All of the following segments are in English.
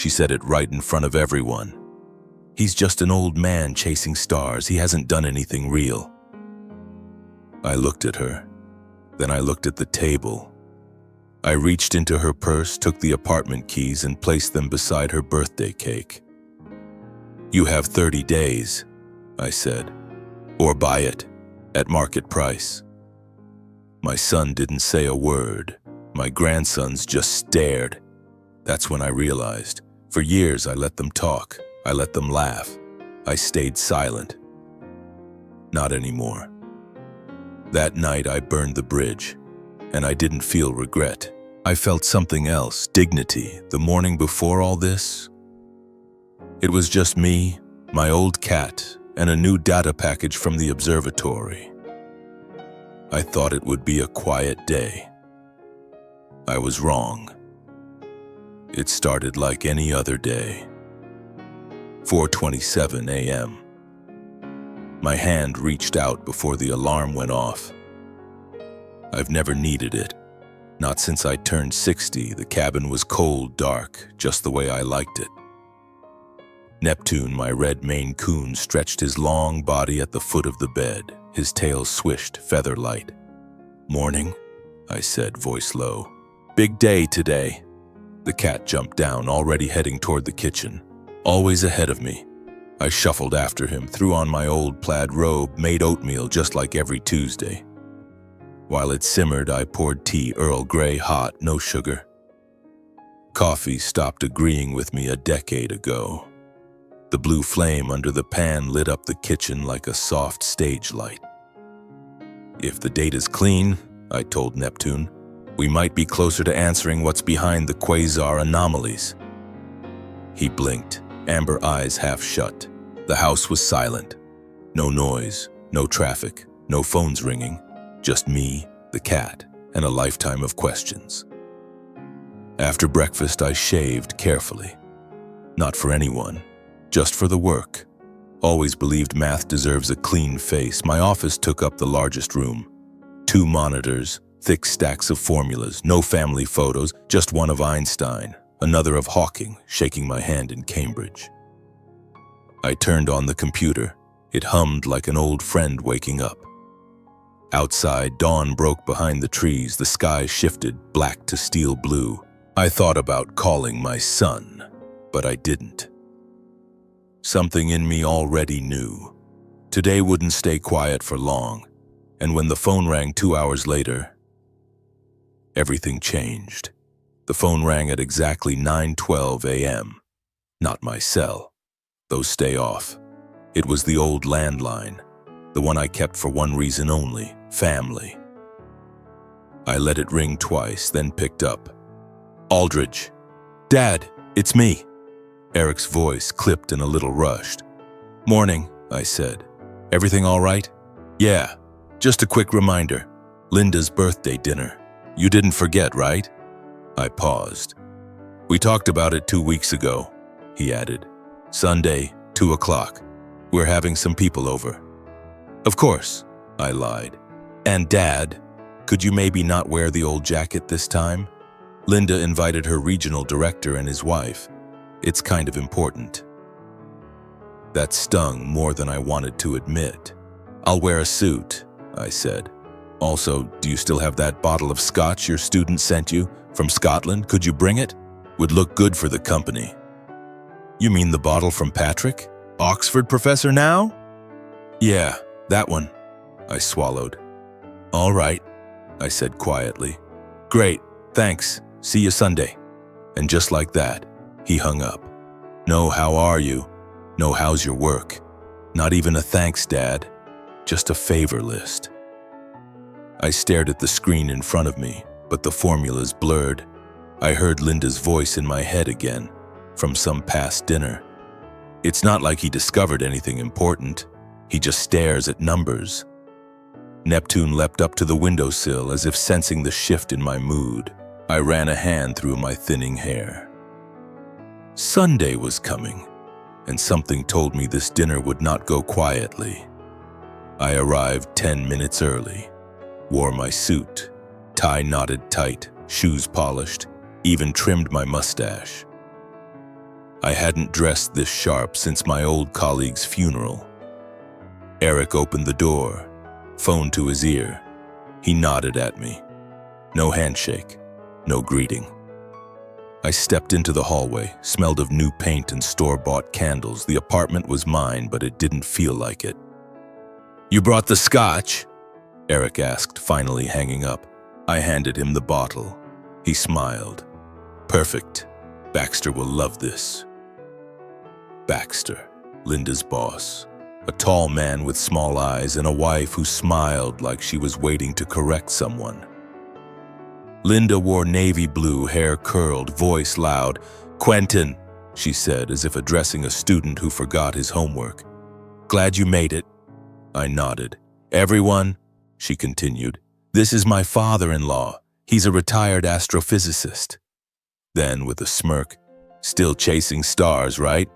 She said it right in front of everyone. He's just an old man chasing stars. He hasn't done anything real. I looked at her. Then I looked at the table. I reached into her purse, took the apartment keys, and placed them beside her birthday cake. "You have 30 days," I said, "or buy it at market price." My son didn't say a word. My grandsons just stared. That's when I realized. For years, I let them talk. I let them laugh. I stayed silent. Not anymore. That night, I burned the bridge, and I didn't feel regret. I felt something else, dignity. The morning before all this, it was just me, my old cat, and a new data package from the observatory. I thought it would be a quiet day. I was wrong. It started like any other day. 4:27 a.m. My hand reached out before the alarm went off. I've never needed it. Not since I turned 60. The cabin was cold, dark, just the way I liked it. Neptune, my red Maine Coon, stretched his long body at the foot of the bed. His tail swished, feather light. "Morning," I said, voice low. "Big day today." The cat jumped down, already heading toward the kitchen. Always ahead of me. I shuffled after him, threw on my old plaid robe, made oatmeal just like every Tuesday. While it simmered, I poured tea, Earl Grey, hot, no sugar. Coffee stopped agreeing with me a decade ago. The blue flame under the pan lit up the kitchen like a soft stage light. "If the data's clean," I told Neptune, "we might be closer to answering what's behind the quasar anomalies." He blinked, amber eyes half shut. The house was silent. No noise, no traffic, no phones ringing. Just me, the cat, and a lifetime of questions. After breakfast, I shaved carefully. Not for anyone, just for the work. Always believed math deserves a clean face. My office took up the largest room. 2 monitors, thick stacks of formulas, no family photos, just one of Einstein, another of Hawking, shaking my hand in Cambridge. I turned on the computer. It hummed like an old friend waking up. Outside, dawn broke behind the trees. The sky shifted, black to steel blue. I thought about calling my son, but I didn't. Something in me already knew. Today wouldn't stay quiet for long, and when the phone rang 2 hours later, everything changed. The phone rang at exactly 9:12 a.m. Not my cell. Those stay off. It was the old landline, the one I kept for one reason only, family. I let it ring twice, then picked up. "Aldridge." "Dad, it's me." Eric's voice clipped and a little rushed. "Morning," I said. "Everything all right?" "Yeah, just a quick reminder. Linda's birthday dinner. You didn't forget, right?" I paused. "We talked about it 2 weeks ago," he added. "Sunday, 2 o'clock. We're having some people over." "Of course," I lied. "And Dad, could you maybe not wear the old jacket this time? Linda invited her regional director and his wife. It's kind of important." That stung more than I wanted to admit. "I'll wear a suit," I said. "Also, do you still have that bottle of scotch your student sent you from Scotland? Could you bring it? Would look good for the company." "You mean the bottle from Patrick? Oxford professor now?" "Yeah, that one." I swallowed. "All right," I said quietly. "Great, thanks. See you Sunday." And just like that, he hung up. No "how are you?" No "how's your work?" Not even a "thanks, Dad." Just a favor list. I stared at the screen in front of me, but the formulas blurred. I heard Linda's voice in my head again, from some past dinner. "It's not like he discovered anything important. He just stares at numbers." Neptune leapt up to the windowsill as if sensing the shift in my mood. I ran a hand through my thinning hair. Sunday was coming, and something told me this dinner would not go quietly. I arrived 10 minutes early, wore my suit, tie knotted tight, shoes polished, even trimmed my mustache. I hadn't dressed this sharp since my old colleague's funeral. Eric opened the door, phone to his ear. He nodded at me. No handshake, no greeting. I stepped into the hallway, smelled of new paint and store-bought candles. The apartment was mine, but it didn't feel like it. "You brought the scotch?" Eric asked, finally hanging up. I handed him the bottle. He smiled. "Perfect. Baxter will love this." Baxter, Linda's boss. A tall man with small eyes and a wife who smiled like she was waiting to correct someone. Linda wore navy blue, hair curled, voice loud. "Quentin," she said, as if addressing a student who forgot his homework. "Glad you made it." I nodded. "Everyone," she continued, "this is my father-in-law. He's a retired astrophysicist." Then, with a smirk, "Still chasing stars, right?"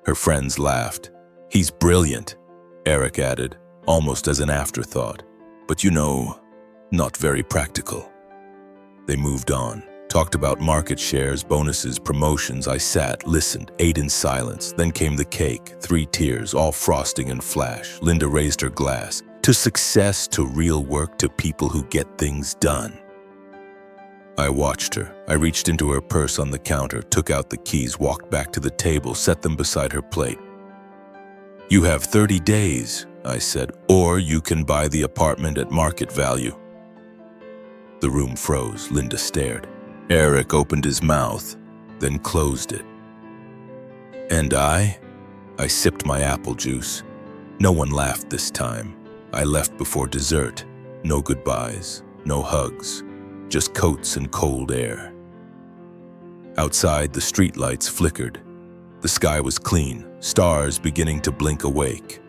Her friends laughed. "He's brilliant," Eric added, almost as an afterthought. "But not very practical." They moved on, talked about market shares, bonuses, promotions. I sat, listened, ate in silence. Then came the cake, 3 tiers, all frosting and flash. Linda raised her glass. "To success, to real work, to people who get things done." I watched her. I reached into her purse on the counter, took out the keys, walked back to the table, set them beside her plate. "You have 30 days, I said, "or you can buy the apartment at market value." The room froze. Linda stared. Eric opened his mouth, then closed it. And I sipped my apple juice. No one laughed this time. I left before dessert. No goodbyes, no hugs, just coats and cold air. Outside, the streetlights flickered. The sky was clean, stars beginning to blink awake.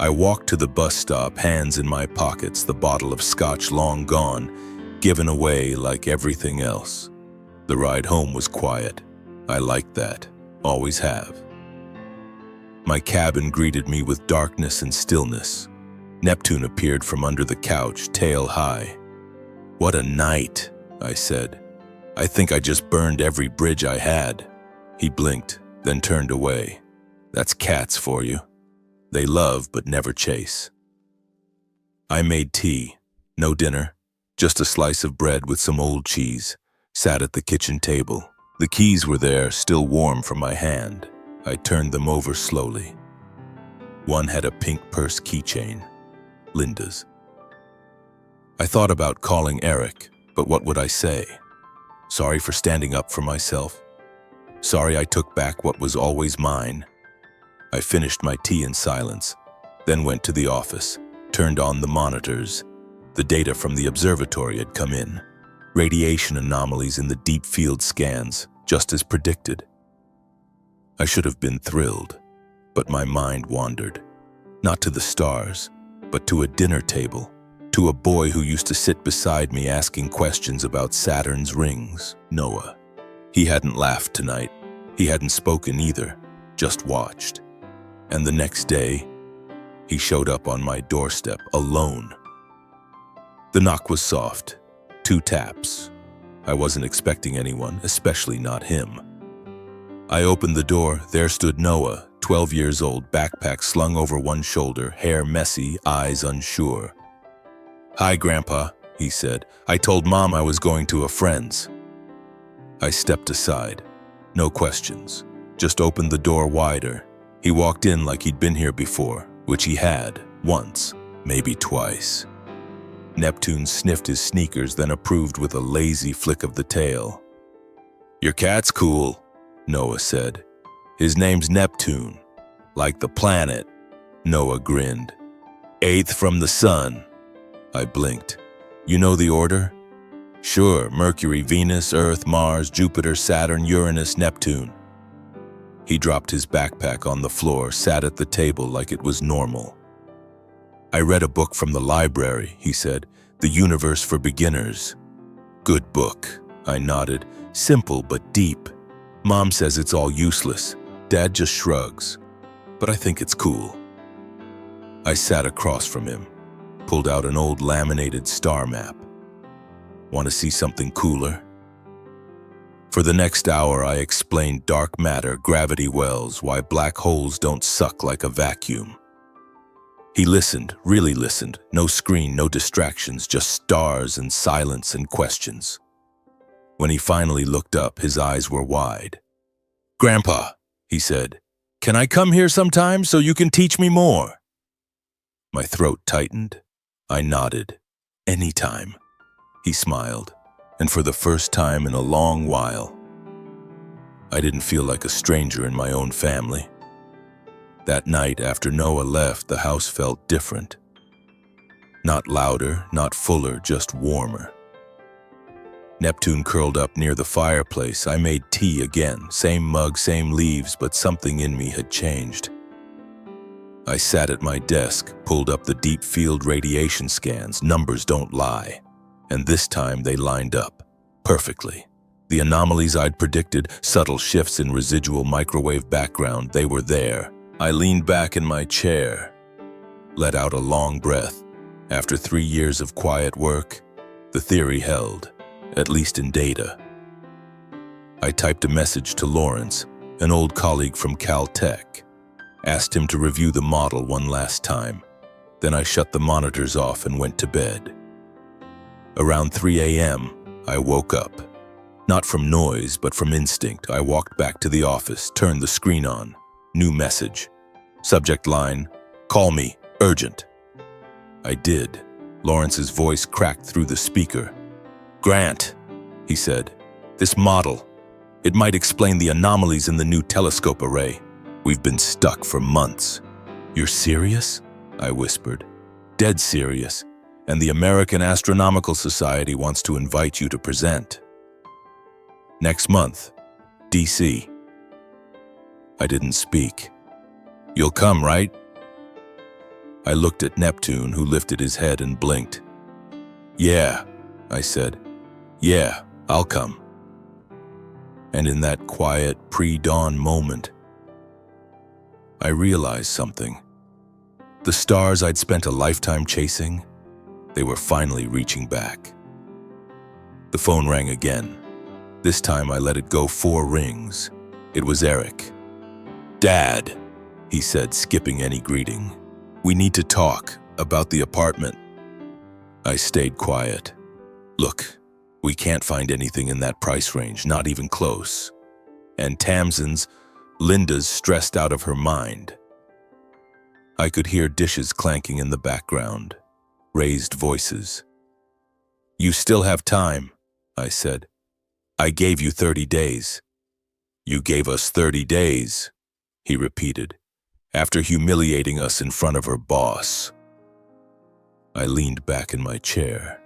I walked to the bus stop, hands in my pockets, the bottle of scotch long gone, given away like everything else. The ride home was quiet. I liked that, always have. My cabin greeted me with darkness and stillness. Neptune appeared from under the couch, tail high. "What a night," I said. "I think I just burned every bridge I had." He blinked, then turned away. "That's cats for you. They love but never chase." I made tea. No dinner, just a slice of bread with some old cheese. Sat at the kitchen table. The keys were there, still warm from my hand. I turned them over slowly. One had a pink purse keychain, Linda's. I thought about calling Eric, but what would I say? Sorry for standing up for myself. Sorry I took back what was always mine. I finished my tea in silence, then went to the office, turned on the monitors. The data from the observatory had come in. Radiation anomalies in the deep field scans, just as predicted. I should have been thrilled, but my mind wandered. Not to the stars, but to a dinner table, to a boy who used to sit beside me asking questions about Saturn's rings, Noah. He hadn't laughed tonight. He hadn't spoken either, just watched. And the next day, he showed up on my doorstep, alone. The knock was soft. 2 taps. I wasn't expecting anyone, especially not him. I opened the door. There stood Noah, 12 years old, backpack slung over one shoulder, hair messy, eyes unsure. "Hi, Grandpa," he said. "I told Mom I was going to a friend's." I stepped aside. No questions. Just opened the door wider. He walked in like he'd been here before, which he had, once, maybe twice. Neptune sniffed his sneakers, then approved with a lazy flick of the tail. "Your cat's cool," Noah said. "His name's Neptune, like the planet." Noah grinned. "8th from the sun." I blinked. "You know the order?" "Sure, Mercury, Venus, Earth, Mars, Jupiter, Saturn, Uranus, Neptune." He dropped his backpack on the floor, sat at the table like it was normal. "I read a book from the library," he said. "The Universe for Beginners." "Good book," I nodded. "Simple but deep. Mom says it's all useless. Dad just shrugs. But I think it's cool." I sat across from him, pulled out an old laminated star map. "Want to see something cooler?" For the next hour, I explained dark matter, gravity wells, why black holes don't suck like a vacuum. He listened, really listened. No screen, no distractions, just stars and silence and questions. When he finally looked up, his eyes were wide. "Grandpa," he said, "can I come here sometime so you can teach me more?" My throat tightened. I nodded. "Anytime." He smiled, and for the first time in a long while, I didn't feel like a stranger in my own family. That night after Noah left, the house felt different. Not louder, not fuller, just warmer. Neptune curled up near the fireplace. I made tea again, same mug, same leaves, but something in me had changed. I sat at my desk, pulled up the deep field radiation scans. Numbers don't lie. And this time they lined up, perfectly. The anomalies I'd predicted, subtle shifts in residual microwave background, they were there. I leaned back in my chair, let out a long breath. After 3 years of quiet work, the theory held, at least in data. I typed a message to Lawrence, an old colleague from Caltech, asked him to review the model one last time. Then I shut the monitors off and went to bed. Around 3 a.m., I woke up. Not from noise, but from instinct. I walked back to the office, turned the screen on. New message. Subject line, "Call me, urgent." I did. Lawrence's voice cracked through the speaker. "Grant," he said, "this model, it might explain the anomalies in the new telescope array. We've been stuck for months." "You're serious?" I whispered. "Dead serious. And the American Astronomical Society wants to invite you to present. Next month, DC. I didn't speak. "You'll come, right?" I looked at Neptune, who lifted his head and blinked. "Yeah," I said. "Yeah, I'll come." And in that quiet, pre-dawn moment, I realized something. The stars I'd spent a lifetime chasing, they were finally reaching back. The phone rang again. This time I let it go 4 rings. It was Eric. "Dad," he said, skipping any greeting. "We need to talk about the apartment." I stayed quiet. "Look, we can't find anything in that price range, not even close. And Tamsin's, Linda's stressed out of her mind." I could hear dishes clanking in the background, raised voices. "You still have time," I said. "I gave you 30 days. "You gave us 30 days, he repeated, after humiliating us in front of her boss. I leaned back in my chair,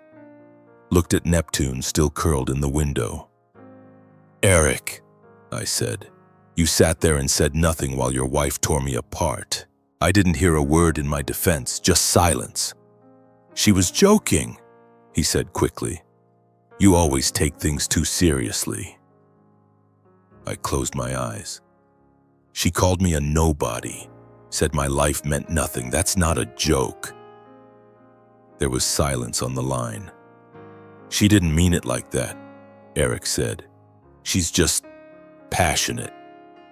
looked at Neptune still curled in the window. "Eric," I said, "you sat there and said nothing while your wife tore me apart. I didn't hear a word in my defense, just silence." "She was joking," he said quickly. "You always take things too seriously." I closed my eyes. "She called me a nobody, said my life meant nothing. That's not a joke." There was silence on the line. "She didn't mean it like that," Eric said. "She's just passionate.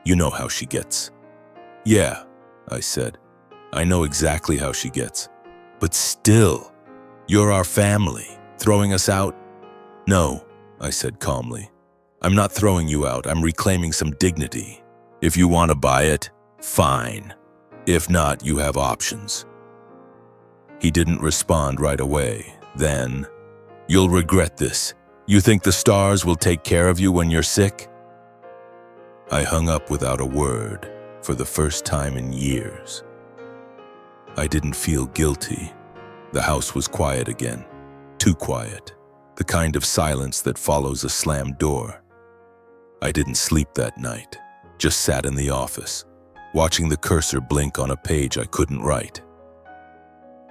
You know how she gets." "Yeah," I said. "I know exactly how she gets. But still, you're our family. Throwing us out?" "No," I said calmly. "I'm not throwing you out. I'm reclaiming some dignity. If you want to buy it, fine. If not, you have options." He didn't respond right away. Then, "You'll regret this. You think the stars will take care of you when you're sick?" I hung up without a word for the first time in years. I didn't feel guilty. The house was quiet again. Too quiet. The kind of silence that follows a slammed door. I didn't sleep that night. Just sat in the office, watching the cursor blink on a page I couldn't write.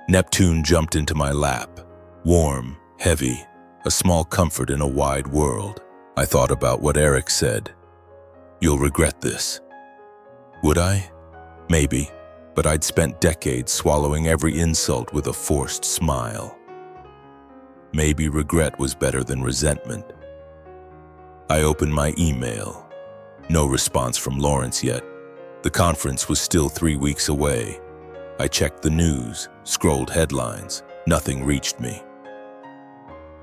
Neptune jumped into my lap. Warm, heavy, a small comfort in a wide world. I thought about what Eric said. "You'll regret this." Would I? Maybe, but I'd spent decades swallowing every insult with a forced smile. Maybe regret was better than resentment. I opened my email. No response from Lawrence yet. The conference was still 3 weeks away. I checked the news, scrolled headlines. Nothing reached me.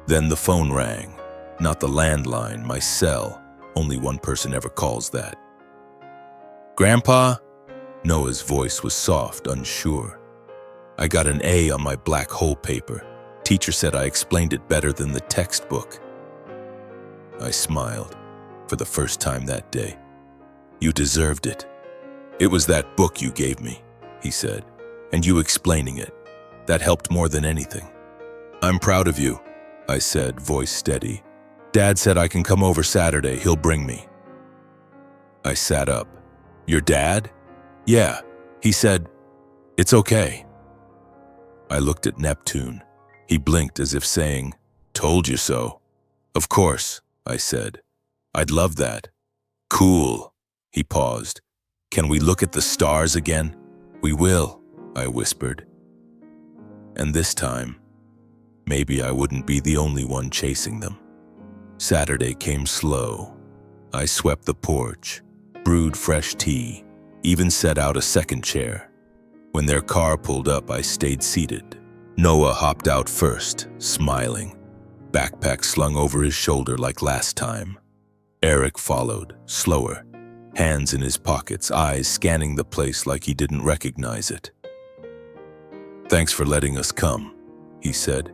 Then the phone rang. Not the landline, my cell. Only one person ever calls that. "Grandpa?" Noah's voice was soft, unsure. "I got an A on my black hole paper. Teacher said I explained it better than the textbook." I smiled, for the first time that day. "You deserved it. It was that book you gave me," he said, "and you explaining it. That helped more than anything." "I'm proud of you," I said, voice steady. "Dad said I can come over Saturday. He'll bring me." I sat up. "Your dad?" "Yeah." He said, "It's okay." I looked at Neptune. He blinked as if saying, "Told you so." "Of course," I said. "I'd love that." "Cool." He paused. "Can we look at the stars again?" "We will," I whispered. And this time, maybe I wouldn't be the only one chasing them. Saturday came slow. I swept the porch, brewed fresh tea, even set out a second chair. When their car pulled up, I stayed seated. Noah hopped out first, smiling, backpack slung over his shoulder like last time. Eric followed, slower, hands in his pockets, eyes scanning the place like he didn't recognize it. "Thanks for letting us come," he said.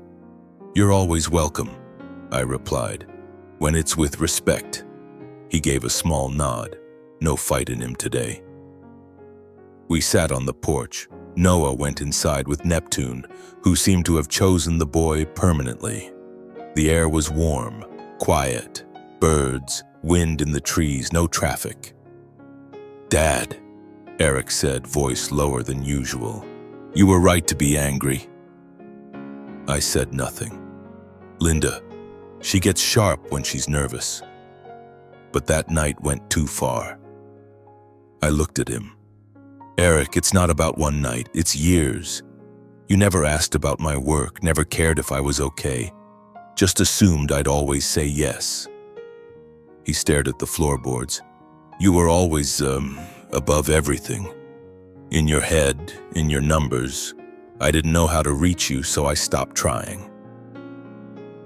"You're always welcome," I replied, "when it's with respect." He gave a small nod. No fight in him today. We sat on the porch. Noah went inside with Neptune, who seemed to have chosen the boy permanently. The air was warm, quiet, birds, wind in the trees, no traffic. "Dad," Eric said, voice lower than usual, "you were right to be angry." I said nothing. "Linda, she gets sharp when she's nervous." But that night went too far. I looked at him. "Eric, it's not about one night, it's years. You never asked about my work, never cared if I was okay. Just assumed I'd always say yes." He stared at the floorboards. "You were always, above everything. In your head, in your numbers. I didn't know how to reach you, so I stopped trying."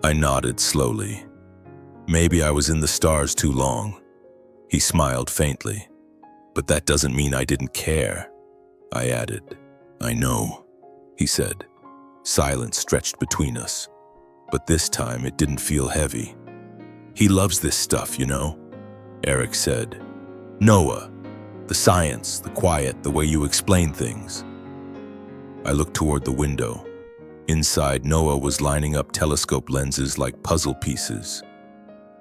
I nodded slowly. "Maybe I was in the stars too long." He smiled faintly. "But that doesn't mean I didn't care," I added. "I know," he said. Silence stretched between us, but this time it didn't feel heavy. "He loves this stuff, you know," Eric said. "Noah, the science, the quiet, the way you explain things." I looked toward the window. Inside, Noah was lining up telescope lenses like puzzle pieces.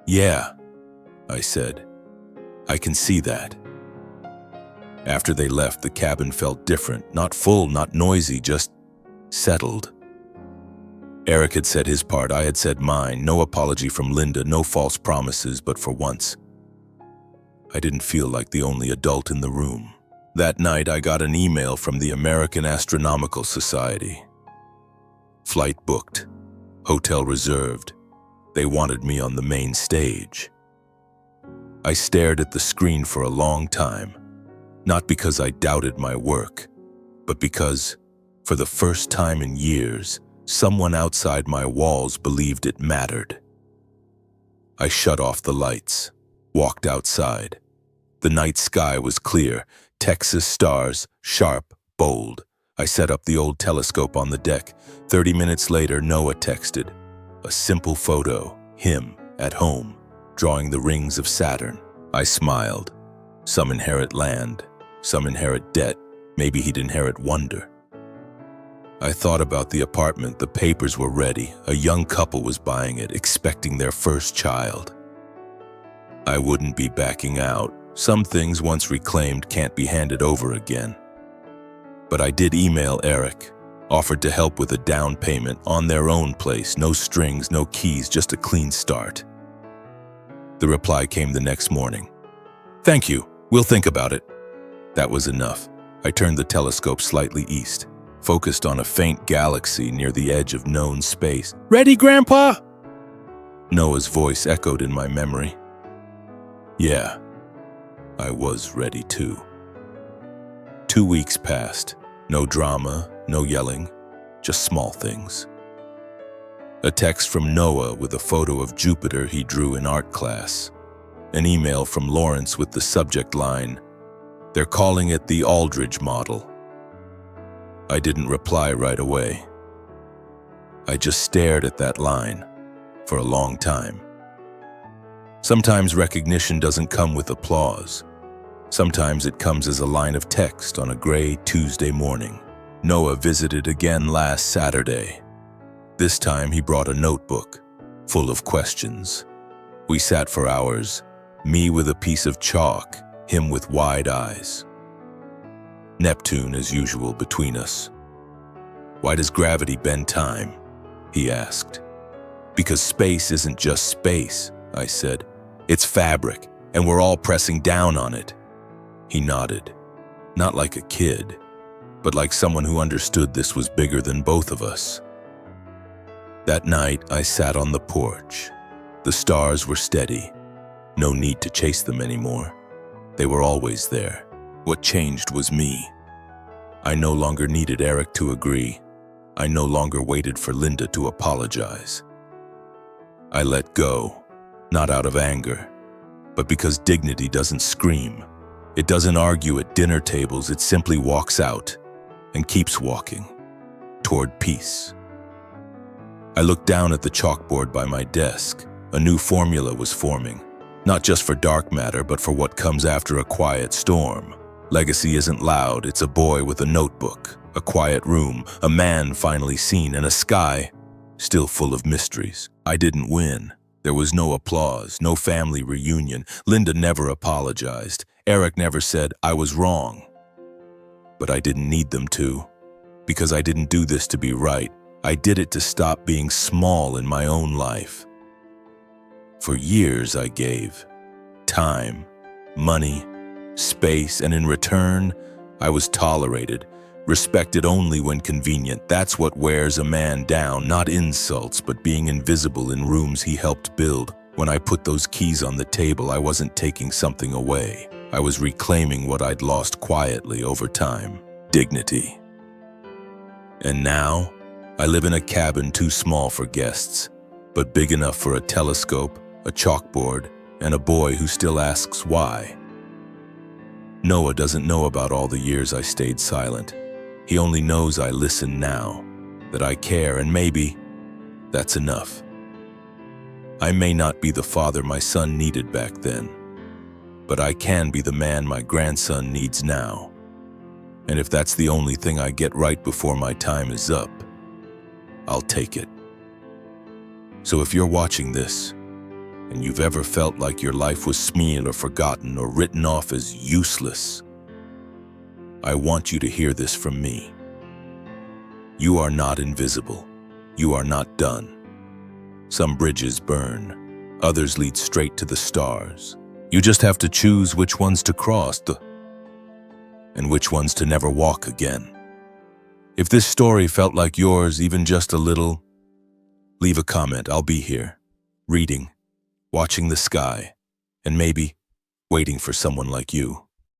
"Yeah," I said. "I can see that." After they left, the cabin felt different, not full, not noisy, just settled. Eric had said his part, I had said mine. No apology from Linda, no false promises, but for once, I didn't feel like the only adult in the room. That night, I got an email from the American Astronomical Society. Flight booked, hotel reserved. They wanted me on the main stage. I stared at the screen for a long time, not because I doubted my work, but because, for the first time in years, someone outside my walls believed it mattered. I shut off the lights, walked outside. The night sky was clear, Texas stars, sharp, bold. I set up the old telescope on the deck. 30 minutes later, Noah texted. A simple photo, him, at home, drawing the rings of Saturn. I smiled. Some inherit land, some inherit debt. Maybe he'd inherit wonder. I thought about the apartment. The papers were ready. A young couple was buying it, expecting their first child. I wouldn't be backing out. Some things once reclaimed can't be handed over again. But I did email Eric, offered to help with a down payment on their own place. No strings, no keys, just a clean start. The reply came the next morning. Thank you, we'll think about it. That was enough. I turned the telescope slightly east, focused on a faint galaxy near the edge of known space. Ready, Grandpa? Noah's voice echoed in my memory. Yeah, I was ready too. 2 weeks passed. No drama, no yelling, just small things. A text from Noah with a photo of Jupiter he drew in art class. An email from Lawrence with the subject line, "They're calling it the Aldridge model." I didn't reply right away. I just stared at that line for a long time. Sometimes recognition doesn't come with applause. Sometimes it comes as a line of text on a gray Tuesday morning. Noah visited again last Saturday. This time he brought a notebook full of questions. We sat for hours, me with a piece of chalk, him with wide eyes. Neptune as usual between us. "Why does gravity bend time?" he asked. "Because space isn't just space," I said. "It's fabric, and we're all pressing down on it." He nodded, not like a kid, but like someone who understood this was bigger than both of us. That night, I sat on the porch. The stars were steady. No need to chase them anymore. They were always there. What changed was me. I no longer needed Eric to agree. I no longer waited for Linda to apologize. I let go, not out of anger, but because dignity doesn't scream. It doesn't argue at dinner tables, it simply walks out and keeps walking toward peace. I looked down at the chalkboard by my desk. A new formula was forming, not just for dark matter, but for what comes after a quiet storm. Legacy isn't loud, it's a boy with a notebook, a quiet room, a man finally seen, and a sky still full of mysteries. I didn't win. There was no applause, no family reunion. Linda never apologized. Eric never said, "I was wrong." But I didn't need them to, because I didn't do this to be right. I did it to stop being small in my own life. For years I gave time, money, space, and in return, I was tolerated, respected only when convenient. That's what wears a man down, not insults, but being invisible in rooms he helped build. When I put those keys on the table, I wasn't taking something away. I was reclaiming what I'd lost quietly over time, dignity. And now, I live in a cabin too small for guests, but big enough for a telescope, a chalkboard, and a boy who still asks why. Noah doesn't know about all the years I stayed silent. He only knows I listen now, that I care, and maybe that's enough. I may not be the father my son needed back then, but I can be the man my grandson needs now. And if that's the only thing I get right before my time is up, I'll take it. So if you're watching this, and you've ever felt like your life was smeared or forgotten or written off as useless, I want you to hear this from me. You are not invisible. You are not done. Some bridges burn. Others lead straight to the stars. You just have to choose which ones to cross and which ones to never walk again. If this story felt like yours, even just a little, leave a comment. I'll be here, reading, watching the sky, and maybe waiting for someone like you.